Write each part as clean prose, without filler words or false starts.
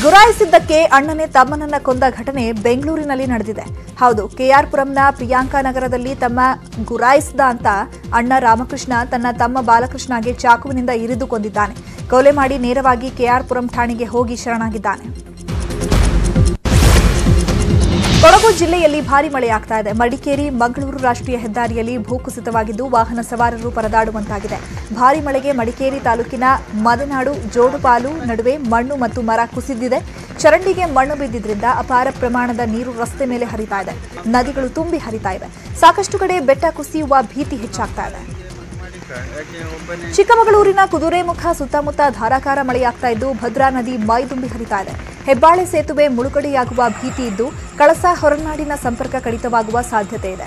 ಗುರಾಯಿಸಿದ್ದಕ್ಕೆ ಅಣ್ಣನೇ ತಮ್ಮನನ್ನ ಕೊಂದ ಘಟನೆ ಬೆಂಗಳೂರಿನಲ್ಲಿ ನಡೆದಿದೆ. ಹೌದು, ಕೆಆರ್ ಪುರಂನ ಪ್ರಿಯಾಂಕಾ ನಗರದಲ್ಲಿ ತಮ್ಮ ಗುರಾಯಿಸಿದ ಅಂತ ಅಣ್ಣ ರಾಮಕೃಷ್ಣ ತನ್ನ ತಮ್ಮ ಬಾಲಕೃಷ್ಣಗೆ ಚಾಕುವಿನಿಂದ ಇರಿದು ಕೊಂದಿದ್ದಾನೆ. ಕೊಲೆ ಮಾಡಿ ನೇರವಾಗಿ ಕೆಆರ್ ಪುರಂ ಠಾಣೆಗೆ ಹೋಗಿ ಶರಣಾಗಿದ್ದಾನೆ. ಕೊಡಗು ಜಿಲ್ಲೆಯಲ್ಲಿ ಭಾರೀ ಮಳೆಯಾಗ್ತಾ ಇದೆ. ಮಡಿಕೇರಿ ಮಂಗಳೂರು ರಾಷ್ಟ್ರೀಯ ಹೆದ್ದಾರಿಯಲ್ಲಿ ಭೂಕುಸಿತವಾಗಿದ್ದು ವಾಹನ ಸವಾರರು ಪರದಾಡುವಂತಾಗಿದೆ. ಭಾರೀ ಮಳೆಗೆ ಮಡಿಕೇರಿ ತಾಲೂಕಿನ ಮದನಾಡು ಜೋಡುಪಾಲು ನಡುವೆ ಮಣ್ಣು ಮತ್ತು ಮರ ಕುಸಿದಿದೆ. ಚರಂಡಿಗೆ ಮಣ್ಣು ಬಿದ್ದಿದ್ರಿಂದ ಅಪಾರ ಪ್ರಮಾಣದ ನೀರು ರಸ್ತೆ ಮೇಲೆ ಹರಿತಾ ಇದೆ. ನದಿಗಳು ತುಂಬಿ ಹರಿತಾ ಇವೆ. ಸಾಕಷ್ಟು ಕಡೆ ಬೆಟ್ಟ ಕುಸಿಯುವ ಭೀತಿ ಹೆಚ್ಚಾಗ್ತಾ ಇದೆ. ಚಿಕ್ಕಮಗಳೂರಿನ ಕುದುರೆಮುಖ ಸುತ್ತಮುತ್ತ ಧಾರಾಕಾರ ಮಳೆಯಾಗ್ತಾ ಇದ್ದು ಭದ್ರಾ ನದಿ ಮೈದುಂಬಿ ಹರಿತಾ ಇದೆ. ಹೆಬ್ಬಾಳೆ ಸೇತುವೆ ಮುಳುಗಡೆಯಾಗುವ ಭೀತಿ ಇದ್ದು ಕಳಸ ಹೊರನಾಡಿನ ಸಂಪರ್ಕ ಕಡಿತವಾಗುವ ಸಾಧ್ಯತೆ ಇದೆ.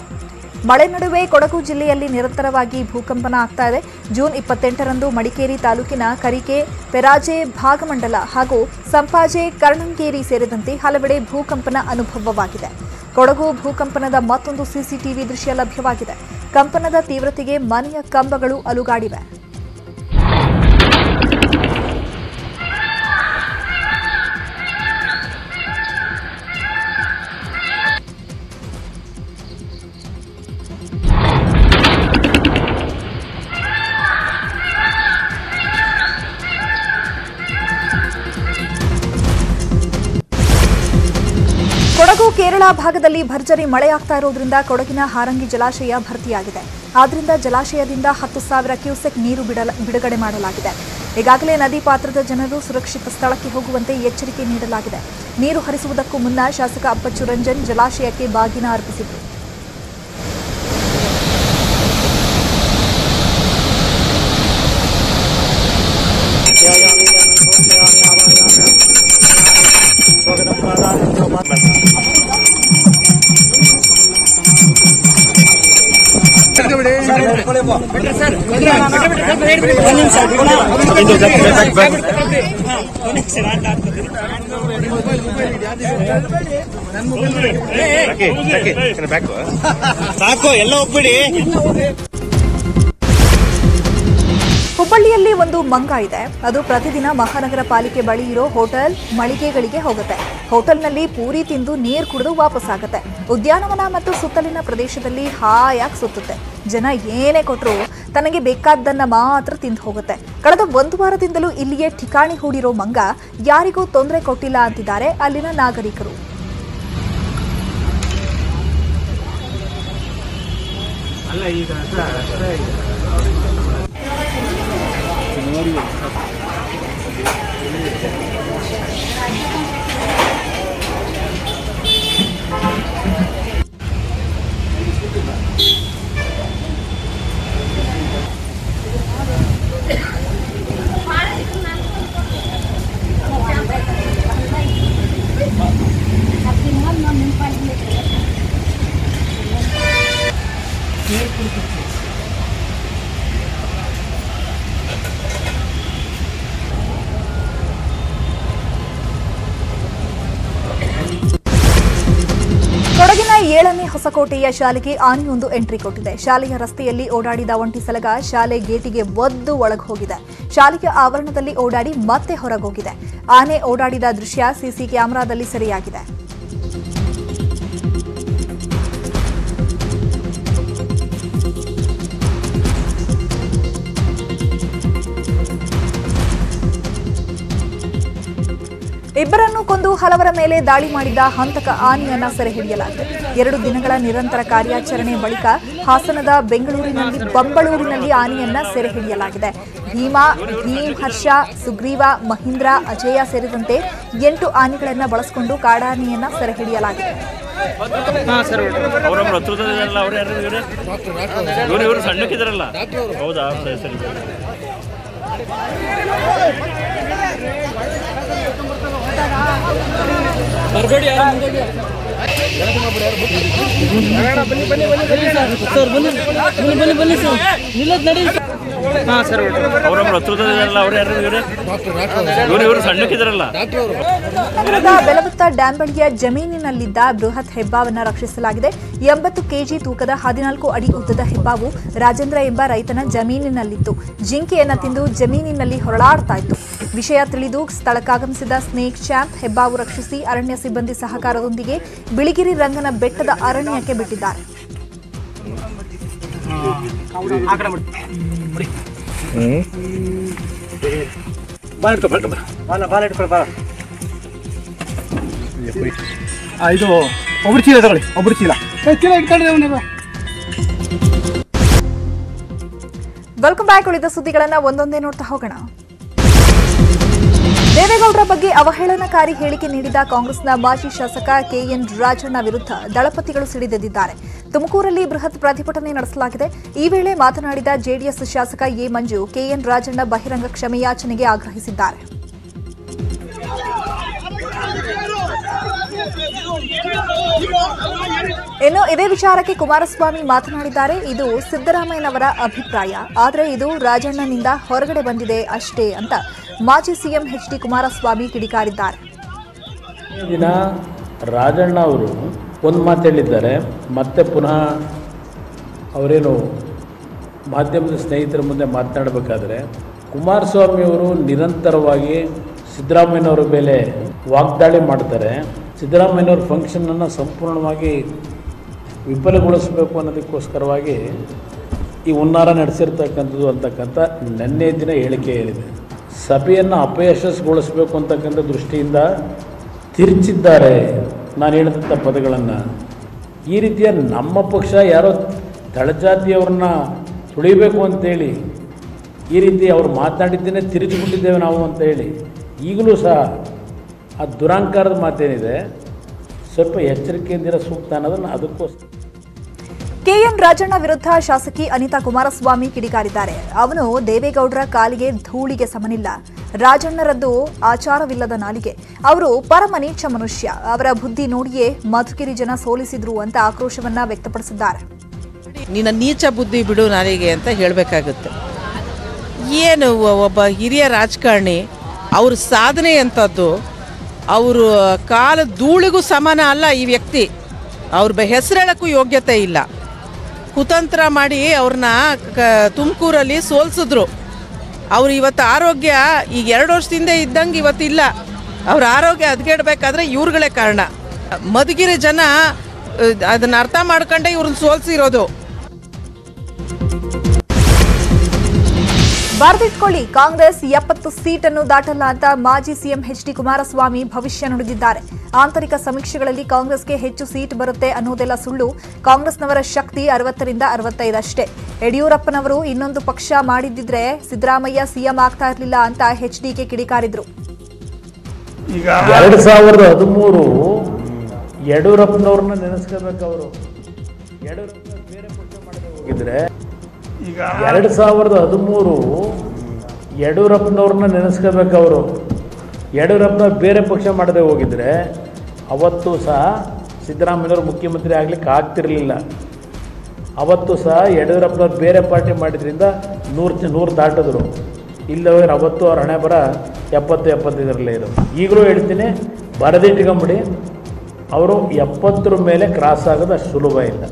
ಮಳೆ ನಡುವೆ ಕೊಡಗು ಜಿಲ್ಲೆಯಲ್ಲಿ ನಿರಂತರವಾಗಿ ಭೂಕಂಪನ ಆಗ್ತಾ ಇದೆ. ಜೂನ್ 28ರಂದು ಮಡಿಕೇರಿ ತಾಲೂಕಿನ ಕರಿಕೆ, ಪೆರಾಜೆ, ಭಾಗಮಂಡಲ ಹಾಗೂ ಸಂಪಾಜೆ, ಕರ್ಣಂಗೇರಿ ಸೇರಿದಂತೆ ಹಲವೆಡೆ ಭೂಕಂಪನ ಅನುಭವವಾಗಿದೆ. ಕೊಡಗು ಭೂಕಂಪನದ ಮತ್ತೊಂದು ಸಿಸಿಟಿವಿ ದೃಶ್ಯ ಲಭ್ಯವಾಗಿದೆ. ಕಂಪನದ ತೀವ್ರತೆಗೆ ಮನೆಯ ಕಂಬಗಳು ಅಲುಗಾಡಿವೆ. ಕೊಡಗು ಕೇರಳ ಭಾಗದಲ್ಲಿ ಭರ್ಜರಿ ಮಳೆಯಾಗ್ತಾ ಇರೋದ್ರಿಂದ ಕೊಡಗಿನ ಹಾರಂಗಿ ಜಲಾಶಯ ಭರ್ತಿಯಾಗಿದೆ. ಆದ್ದರಿಂದ ಜಲಾಶಯದಿಂದ 10,000 ಕ್ಯೂಸೆಕ್ ನೀರು ಬಿಡುಗಡೆ ಮಾಡಲಾಗಿದೆ. ಈಗಾಗಲೇ ನದಿ ಪಾತ್ರದ ಜನರು ಸುರಕ್ಷಿತ ಸ್ಥಳಕ್ಕೆ ಹೋಗುವಂತೆ ಎಚ್ಚರಿಕೆ ನೀಡಲಾಗಿದೆ. ನೀರು ಹರಿಸುವುದಕ್ಕೂ ಮುನ್ನ ಶಾಸಕ ಅಪ್ಪಚ್ಚು ರಂಜನ್ ಜಲಾಶಯಕ್ಕೆ ಬಾಗಿನ ಅರ್ಪಿಸಿದರು. ಸಾಕು ಎಲ್ಲ ಹೋಗ್ಬಿಡಿ. ಹುಬ್ಬಳ್ಳಿಯಲ್ಲಿ ಒಂದು ಮಂಗ ಇದೆ. ಅದು ಪ್ರತಿದಿನ ಮಹಾನಗರ ಪಾಲಿಕೆ ಬಳಿ ಇರೋ ಹೋಟೆಲ್ ಮಳಿಗೆಗಳಿಗೆ ಹೋಗುತ್ತೆ. ಹೋಟೆಲ್ನಲ್ಲಿ ಪೂರಿ ತಿಂದು ನೀರು ಕುಡಿದು ವಾಪಸ್ಸಾಗುತ್ತೆ. ಉದ್ಯಾನವನ ಮತ್ತು ಸುತ್ತಲಿನ ಪ್ರದೇಶದಲ್ಲಿ ಹಾಯಾಗಿ ಸುತ್ತುತ್ತೆ. ಜನ ಏನೇ ಕೊಟ್ಟರು ತನಗೆ ಬೇಕಾದ್ದನ್ನ ಮಾತ್ರ ತಿಂದು ಹೋಗುತ್ತೆ. ಕಳೆದ 1 ವಾರದಿಂದಲೂ ಇಲ್ಲಿಯೇ ಠಿಕಾಣಿ ಹೂಡಿರೋ ಮಂಗ ಯಾರಿಗೂ ತೊಂದರೆ ಕೊಟ್ಟಿಲ್ಲ ಅಂತಿದ್ದಾರೆ ಅಲ್ಲಿನ ನಾಗರಿಕರು. ಕೊಡಗಿನ 7ನೇ ಹೊಸಕೋಟೆಯ ಶಾಲೆಗೆ ಆನೆಯೊಂದು ಎಂಟ್ರಿ ಕೊಟ್ಟಿದೆ. ಶಾಲೆಯ ರಸ್ತೆಯಲ್ಲಿ ಓಡಾಡಿದ ಒಂಟಿ ಸಲಗ ಶಾಲೆ ಗೇಟಿಗೆ ಒದ್ದು ಒಳಗೆ ಹೋಗಿದೆ. ಶಾಲೆಯ ಆವರಣದಲ್ಲಿ ಓಡಾಡಿ ಮತ್ತೆ ಹೊರಗೋಗಿದೆ. ಆನೆ ಓಡಾಡಿದ ದೃಶ್ಯ ಸಿಸಿ ಕ್ಯಾಮೆರಾದಲ್ಲಿ ಸೆರೆಯಾಗಿದೆ. ಇಬ್ಬರನ್ನು ಕೊಂದು ಹಲವರ ಮೇಲೆ ದಾಳಿ ಮಾಡಿದ್ದ ಹಂತಕ ಆನೆಯನ್ನ ಸೆರೆ ಹಿಡಿಯಲಾಗಿದೆ. 2 ದಿನಗಳ ನಿರಂತರ ಕಾರ್ಯಾಚರಣೆ ಬಳಿಕ ಹಾಸನದ ಬೆಂಗಳೂರಿನಲ್ಲಿ ಬಂಬಳೂರಿನಲ್ಲಿ ಆನೆಯನ್ನ ಸೆರೆ ಹಿಡಿಯಲಾಗಿದೆ. ಭೀಮಾ, ಹರ್ಷ, ಸುಗ್ರೀವ, ಮಹೀಂದ್ರ, ಅಜಯ ಸೇರಿದಂತೆ 8 ಆನೆಗಳನ್ನ ಬಳಸಿಕೊಂಡು ಕಾಡಾನೆಯನ್ನ ಸೆರೆ ಹಿಡಿಯಲಾಗಿದೆ. ಬನ್ನಿ ಇವರು ಸಣ್ಣಕ್ಕಿದ್ರಲ್ಲ. ನಗರದ ಬೆಳವತ್ತ ಡ್ಯಾಂ ಬಳಿಯ ಜಮೀನಿನಲ್ಲಿದ್ದ ಬೃಹತ್ ಹೆಬ್ಬಾವನ್ನ ರಕ್ಷಿಸಲಾಗಿದೆ. 80 ಕೆಜಿ ತೂಕದ 14 ಅಡಿ ಉದ್ದದ ಹೆಬ್ಬಾವು ರಾಜೇಂದ್ರ ಎಂಬ ರೈತನ ಜಮೀನಿನಲ್ಲಿತ್ತು. ಜಿಂಕೆಯನ್ನ ತಿಂದು ಜಮೀನಿನಲ್ಲಿ ಹೊರಳಾಡ್ತಾ ಇತ್ತು. ವಿಷಯ ತಿಳಿದು ಸ್ಥಳಕ್ಕಾಗಮಿಸಿದ ಸ್ನೇಕ್ ಚಾಂಪ್ ಹೆಬ್ಬಾವು ರಕ್ಷಿಸಿ ಅರಣ್ಯ ಸಿಬ್ಬಂದಿ ಸಹಕಾರದೊಂದಿಗೆ ಬಿಳಿಗಿರಿ ರಂಗನ ಬೆಟ್ಟದ ಅರಣ್ಯಕ್ಕೆ ಬಿಟ್ಟಿದ್ದಾರೆ. ಇದು ಒಬ್ಬರು ಚೀಲ ತಗೊಳ್ಳಿ, ಒಬ್ಬರು ಚೀಲ ಇಟ್ಕೊಂಡ್ರೆ. Welcome back. ಉಳಿದ ಸುದ್ದಿಗಳನ್ನ ಒಂದೊಂದೇ ನೋಡ್ತಾ ಹೋಗೋಣ. ದೇವೇಗೌಡರ ಬಗ್ಗೆ ಅವಹೇಳನಕಾರಿ ಹೇಳಿಕೆ ನೀಡಿದ ಕಾಂಗ್ರೆಸ್ನ ಮಾಜಿ ಶಾಸಕ ಕೆಎನ್ ರಾಜಣ್ಣ ವಿರುದ್ಧ ದಳಪತಿಗಳು ಸಿಡಿದೆದ್ದಿದ್ದಾರೆ. ತುಮಕೂರಲ್ಲಿ ಬೃಹತ್ ಪ್ರತಿಭಟನೆ ನಡೆಸಲಾಗಿದೆ. ಈ ವೇಳೆ ಮಾತನಾಡಿದ ಜೆಡಿಎಸ್ ಶಾಸಕ ಎ ಮಂಜು ಕೆಎನ್ ರಾಜಣ್ಣ ಬಹಿರಂಗ ಕ್ಷಮೆಯಾಚನೆಗೆ ಆಗ್ರಹಿಸಿದ್ದಾರೆ. ಇನ್ನು ಇದೇ ವಿಚಾರಕ್ಕೆ ಕುಮಾರಸ್ವಾಮಿ ಮಾತನಾಡಿದ್ದಾರೆ. ಇದು ಸಿದ್ದರಾಮಯ್ಯನವರ ಅಭಿಪ್ರಾಯ, ಆದರೆ ಇದು ರಾಜಣ್ಣನಿಂದ ಹೊರಗಡೆ ಬಂದಿದೆ ಅಷ್ಟೇ ಅಂತ ಮಾಜಿ ಸಿಎಂ ಎಚ್ ಡಿ ಕುಮಾರಸ್ವಾಮಿ ಕಿಡಿಕಾರಿದ್ದಾರೆ. ದಿನ ರಾಜಣ್ಣ ಅವರು ಒಂದು ಮಾತು ಹೇಳಿದ್ದಾರೆ, ಮತ್ತೆ ಪುನಃ ಅವರೇನು ಮಾಧ್ಯಮದ ಸ್ನೇಹಿತರ ಮುಂದೆ ಮಾತನಾಡಬೇಕಾದ್ರೆ ಕುಮಾರಸ್ವಾಮಿ ಅವರು ನಿರಂತರವಾಗಿ ಸಿದ್ದರಾಮಯ್ಯನವರ ಮೇಲೆ ವಾಗ್ದಾಳಿ ಮಾಡ್ತಾರೆ. ಸಿದ್ದರಾಮಯ್ಯನವ್ರ ಫಂಕ್ಷನನ್ನು ಸಂಪೂರ್ಣವಾಗಿ ವಿಫಲಗೊಳಿಸಬೇಕು ಅನ್ನೋದಕ್ಕೋಸ್ಕರವಾಗಿ ಈ ಹುನ್ನಾರ ನಡೆಸಿರ್ತಕ್ಕಂಥದ್ದು ಅಂತಕ್ಕಂಥ ನಿನ್ನೆ ದಿನ ಹೇಳಿಕೆ ಹೇಳಿದೆ. ಸಭೆಯನ್ನು ಅಪಯಶಸ್ಸುಗೊಳಿಸಬೇಕು ಅಂತಕ್ಕಂಥ ದೃಷ್ಟಿಯಿಂದ ತಿರುಚಿದ್ದಾರೆ ನಾನು ಹೇಳಿದಂಥ ಪದಗಳನ್ನು. ಈ ರೀತಿಯ ನಮ್ಮ ಪಕ್ಷ ಯಾರೋ ತಳಜಾತಿಯವ್ರನ್ನ ತುಳಿಬೇಕು ಅಂತೇಳಿ ಈ ರೀತಿ ಅವ್ರು ಮಾತನಾಡಿದ್ದೇನೆ ತಿರುಚಿಬಿಟ್ಟಿದ್ದೇವೆ ನಾವು ಅಂತ ಹೇಳಿ ಈಗಲೂ ಸಹ ಆ ದುರಾಂಕಾರದ ಮಾತೇನಿದೆ ಸ್ವಲ್ಪ ಎಚ್ಚರಿಕೆಯಿಂದಿರೋ ಸೂಕ್ತ ಅನ್ನೋದನ್ನು ಅದಕ್ಕೋಸ್ಕರ. ಕೆಎನ್ ರಾಜಣ್ಣ ವಿರುದ್ಧ ಶಾಸಕಿ ಅನಿತಾ ಕುಮಾರಸ್ವಾಮಿ ಕಿಡಿಕಾರಿದ್ದಾರೆ. ಅವನು ದೇವೇಗೌಡರ ಕಾಲಿಗೆ ಧೂಳಿಗೆ ಸಮನಿಲ್ಲ. ರಾಜಣ್ಣರದ್ದು ಆಚಾರವಿಲ್ಲದ ನಾಲಿಗೆ. ಅವರು ಪರಮ ನೀಚ ಮನುಷ್ಯ. ಅವರ ಬುದ್ಧಿ ನೋಡಿಯೇ ಮಧುಗಿರಿ ಜನ ಸೋಲಿಸಿದ್ರು ಅಂತ ಆಕ್ರೋಶವನ್ನ ವ್ಯಕ್ತಪಡಿಸಿದ್ದಾರೆ. ನಿನ್ನ ನೀಚ ಬುದ್ಧಿ ಬಿಡು ನಾಲಿಗೆ ಅಂತ ಹೇಳಬೇಕಾಗುತ್ತೆ. ಏನು ಒಬ್ಬ ಹಿರಿಯ ರಾಜಕಾರಣಿ ಅವ್ರ ಸಾಧನೆ ಅಂಥದ್ದು, ಅವರು ಕಾಲ ಧೂಳಿಗೂ ಸಮಾನ ಅಲ್ಲ ಈ ವ್ಯಕ್ತಿ. ಅವ್ರ ಹೆಸರೇಳಕ್ಕೂ ಯೋಗ್ಯತೆ ಇಲ್ಲ. ಕುತಂತ್ರ ಮಾಡಿ ಅವ್ರನ್ನ ತುಮಕೂರಲ್ಲಿ ಸೋಲ್ಸಿದ್ರು. ಅವ್ರು ಇವತ್ತು ಆರೋಗ್ಯ ಈಗ 2 ವರ್ಷದಿಂದ ಇದ್ದಂಗೆ ಇವತ್ತಿಲ್ಲ. ಅವ್ರ ಆರೋಗ್ಯ ಹದಗೆಡಬೇಕಾದ್ರೆ ಇವ್ರುಗಳೇ ಕಾರಣ. ಮಧುಗಿರಿ ಜನ ಅದನ್ನು ಅರ್ಥ ಮಾಡ್ಕೊಂಡೆ ಇವ್ರನ್ನ ಸೋಲ್ಸಿರೋದು. ಬರೆದಿಟ್ಕೊಳ್ಳಿ, ಕಾಂಗ್ರೆಸ್ 70 ಸೀಟನ್ನು ದಾಟಲ್ಲ ಅಂತ ಮಾಜಿ ಸಿಎಂ ಎಚ್ ಡಿ ಕುಮಾರಸ್ವಾಮಿ ಭವಿಷ್ಯ ನುಡಿದಿದ್ದಾರೆ. ಆಂತರಿಕ ಸಮೀಕ್ಷೆಗಳಲ್ಲಿ ಕಾಂಗ್ರೆಸ್ಗೆ ಹೆಚ್ಚು ಸೀಟ್ ಬರುತ್ತೆ ಅನ್ನೋದೆಲ್ಲ ಸುಳ್ಳು. ಕಾಂಗ್ರೆಸ್ನವರ ಶಕ್ತಿ 60ರಿಂದ 65 ಅಷ್ಟೇ. ಯಡಿಯೂರಪ್ಪನವರು ಇನ್ನೊಂದು ಪಕ್ಷ ಮಾಡಿದ್ದಿದ್ರೆ ಸಿದ್ದರಾಮಯ್ಯ ಸಿಎಂ ಆಗ್ತಾ ಇರಲಿಲ್ಲ ಅಂತ ಎಚ್ಡಿಕೆ ಕಿಡಿಕಾರಿದ್ರು. 2013 ಯಡಿಯೂರಪ್ಪನವ್ರನ್ನ ನೆನೆಸ್ಕೋಬೇಕು. ಅವರು ಯಡಿಯೂರಪ್ಪ ಬೇರೆ ಪಕ್ಷ ಮಾಡದೆ ಹೋಗಿದ್ರೆ 2013 ಯಡಿಯೂರಪ್ಪನವ್ರನ್ನ ನೆನೆಸ್ಕೋಬೇಕು. ಅವರು ಯಡಿಯೂರಪ್ಪನ ಬೇರೆ ಪಕ್ಷ ಮಾಡದೆ ಹೋಗಿದ್ರೆ ಅವತ್ತು ಸಹ ಸಿದ್ದರಾಮಯ್ಯನವರು ಮುಖ್ಯಮಂತ್ರಿ ಆಗಲಿಕ್ಕೆ ಆಗ್ತಿರಲಿಲ್ಲ. ಅವತ್ತು ಸಹ ಯಡಿಯೂರಪ್ಪನವ್ರು ಬೇರೆ ಪಾರ್ಟಿ ಮಾಡಿದ್ರಿಂದ 100 ದಾಟಿದ್ರು. ಇಲ್ಲವೇ ಅವತ್ತು ಅವ್ರ ಹಣೆ ಬರ 70-75 ಇರೋದು. ಈಗಲೂ ಹೇಳ್ತೀನಿ, ಬರೆದಿಟ್ಕೊಂಬಿಡಿ, ಅವರು 70 ಮೇಲೆ ಕ್ರಾಸ್ ಆಗೋದು ಅಷ್ಟು ಸುಲಭ ಇಲ್ಲ.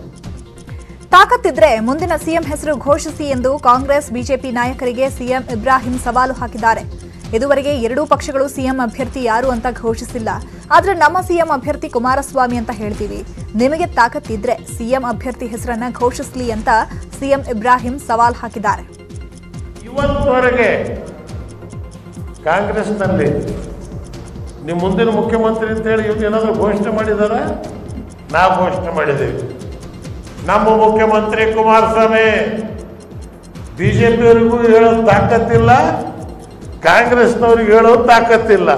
ತಾಕತ್ತಿದ್ರೆ ಮುಂದಿನ ಸಿಎಂ ಹೆಸರು ಘೋಷಿಸಿ ಎಂದು ಕಾಂಗ್ರೆಸ್ ಬಿಜೆಪಿ ನಾಯಕರಿಗೆ ಸಿಎಂ ಇಬ್ರಾಹಿಂ ಸವಾಲು ಹಾಕಿದ್ದಾರೆ. ಇದುವರೆಗೆ 2 ಪಕ್ಷಗಳು ಸಿಎಂ ಅಭ್ಯರ್ಥಿ ಯಾರು ಅಂತ ಘೋಷಿಸಿಲ್ಲ. ಆದ್ರೆ ನಮ್ಮ ಸಿಎಂ ಅಭ್ಯರ್ಥಿ ಕುಮಾರಸ್ವಾಮಿ ಅಂತ ಹೇಳ್ತೀವಿ. ನಿಮಗೆ ತಾಕತ್ತಿದ್ರೆ ಸಿಎಂ ಅಭ್ಯರ್ಥಿ ಹೆಸರನ್ನ ಘೋಷಿಸಲಿ ಅಂತ ಸಿಎಂ ಇಬ್ರಾಹಿಂ ಸವಾಲು ಹಾಕಿದ್ದಾರೆ. ಇವತ್ತುವರೆಗೆ ಕಾಂಗ್ರೆಸ್ನಲ್ಲಿ ನಿಮ್ಮ ಮುಂದಿನ ಮುಖ್ಯಮಂತ್ರಿ ಅಂತ ಹೇಳಿ ಇವ್ರು ಏನಾದರೂ ಘೋಷಣೆ ಮಾಡಿದಾರ? ನಾವು ಘೋಷಣೆ ಮಾಡಿದ್ದೇವೆ. ನಮ್ಮ ಮುಖ್ಯಮಂತ್ರಿ ಕುಮಾರಸ್ವಾಮಿ. ಬಿಜೆಪಿಯವರಿಗೂ ಹೇಳೋ ತಾಕತ್ತಿಲ್ಲ, ಕಾಂಗ್ರೆಸ್ನವ್ರಿಗೆ ಹೇಳೋ ತಾಕತ್ತಿಲ್ಲ.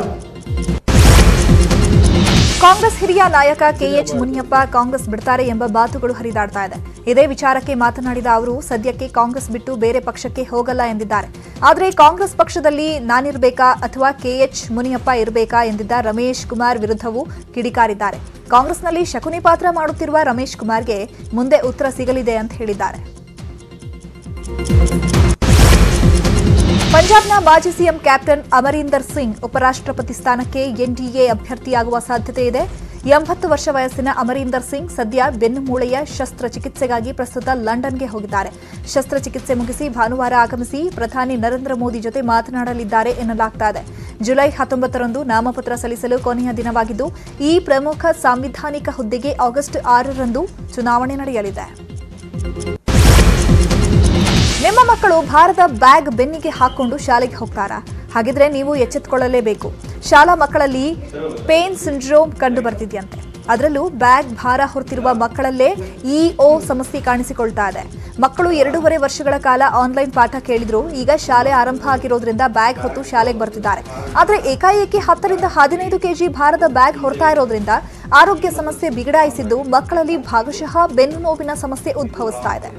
ಕಾಂಗ್ರೆಸ್ ಹಿರಿಯ ನಾಯಕ ಕೆಎಚ್ ಮುನಿಯಪ್ಪ ಕಾಂಗ್ರೆಸ್ ಬಿಡ್ತಾರೆ ಎಂಬ ಮಾತುಗಳು ಹರಿದಾಡ್ತಾ ಇದೆ. ಇದೇ ವಿಚಾರಕ್ಕೆ ಮಾತನಾಡಿದ ಅವರು ಸದ್ಯಕ್ಕೆ ಕಾಂಗ್ರೆಸ್ ಬಿಟ್ಟು ಬೇರೆ ಪಕ್ಷಕ್ಕೆ ಹೋಗಲ್ಲ ಎಂದಿದ್ದಾರೆ. ಆದರೆ ಕಾಂಗ್ರೆಸ್ ಪಕ್ಷದಲ್ಲಿ ನಾನಿರಬೇಕಾ ಅಥವಾ ಕೆಎಚ್ ಮುನಿಯಪ್ಪ ಇರಬೇಕಾ ಎಂದಿದ್ದ ರಮೇಶ್ ಕುಮಾರ್ ವಿರುದ್ಧವೂ ಕಿಡಿಕಾರಿದ್ದಾರೆ. ಕಾಂಗ್ರೆಸ್ನಲ್ಲಿ ಶಕುನಿ ಪಾತ್ರ ಮಾಡುತ್ತಿರುವ ರಮೇಶ್ ಕುಮಾರ್ಗೆ ಮುಂದೆ ಉತ್ತರ ಸಿಗಲಿದೆ ಅಂತ ಹೇಳಿದ್ದಾರೆ. ಪಂಜಾಬ್ನ ಮಾಜಿ ಸಿಎಂ ಕ್ಯಾಪ್ಟನ್ ಅಮರೀಂದರ್ ಸಿಂಗ್ ಉಪರಾಷ್ಟ್ರಪತಿ ಸ್ಥಾನಕ್ಕೆ ಎನ್ಡಿಎ ಅಭ್ಯರ್ಥಿಯಾಗುವ ಸಾಧ್ಯತೆ ಇದೆ. 80 ವರ್ಷ ವಯಸ್ಸಿನ ಅಮರೀಂದರ್ ಸಿಂಗ್ ಸದ್ಯ ಬೆನ್ನುಮೂಳೆಯ ಶಸ್ತ್ರಚಿಕಿತ್ಸೆಗಾಗಿ ಪ್ರಸ್ತುತ ಲಂಡನ್ಗೆ ಹೋಗಿದ್ದಾರೆ. ಶಸ್ತ್ರಚಿಕಿತ್ಸೆ ಮುಗಿಸಿ ಭಾನುವಾರ ಆಗಮಿಸಿ ಪ್ರಧಾನಿ ನರೇಂದ್ರ ಮೋದಿ ಜೊತೆ ಮಾತನಾಡಲಿದ್ದಾರೆ ಎನ್ನಲಾಗ್ತಾ ಇದೆ. ಜುಲೈ 19ರಂದು ನಾಮಪತ್ರ ಸಲ್ಲಿಸಲು ಕೊನೆಯ ದಿನವಾಗಿದ್ದು, ಈ ಪ್ರಮುಖ ಸಾಂವಿಧಾನಿಕ ಹುದ್ದೆಗೆ ಆಗಸ್ಟ್ 6ರಂದು ಚುನಾವಣೆ ನಡೆಯಲಿದೆ. ನಿಮ್ಮ ಮಕ್ಕಳು ಭಾರದ ಬ್ಯಾಗ್ ಬೆನ್ನಿಗೆ ಹಾಕೊಂಡು ಶಾಲೆಗೆ ಹೋಗ್ತಾರಾ? ಹಾಗಿದ್ರೆ ನೀವು ಎಚ್ಚೆತ್ತುಕೊಳ್ಳಲೇಬೇಕು. ಶಾಲಾ ಮಕ್ಕಳಲ್ಲಿ ಪೇನ್ ಸಿಂಡ್ರೋಮ್ ಕಂಡು ಬರ್ತಿದೆಯಂತೆ. ಅದರಲ್ಲೂ ಬ್ಯಾಗ್ ಭಾರ ಹೊರತಿರುವ ಮಕ್ಕಳಲ್ಲೇ ಇಒ ಸಮಸ್ಯೆ ಕಾಣಿಸಿಕೊಳ್ತಾ ಇದೆ. ಮಕ್ಕಳು 2.5 ವರ್ಷಗಳ ಕಾಲ ಆನ್ಲೈನ್ ಪಾಠ ಕೇಳಿದ್ರು. ಈಗ ಶಾಲೆ ಆರಂಭ ಆಗಿರೋದ್ರಿಂದ ಬ್ಯಾಗ್ ಹೊತ್ತು ಶಾಲೆಗೆ ಬರ್ತಿದ್ದಾರೆ. ಆದರೆ ಏಕಾಏಕಿ 10 ರಿಂದ 15 ಕೆಜಿ ಭಾರದ ಬ್ಯಾಗ್ ಹೊರತಾ ಇರೋದ್ರಿಂದ ಆರೋಗ್ಯ ಸಮಸ್ಯೆ ಬಿಗಡಾಯಿಸಿದ್ದು ಮಕ್ಕಳಲ್ಲಿ ಭಾಗಶಃ ಬೆನ್ನು ನೋವಿನ ಸಮಸ್ಯೆ ಉದ್ಭವಿಸ್ತಾ ಇದೆ.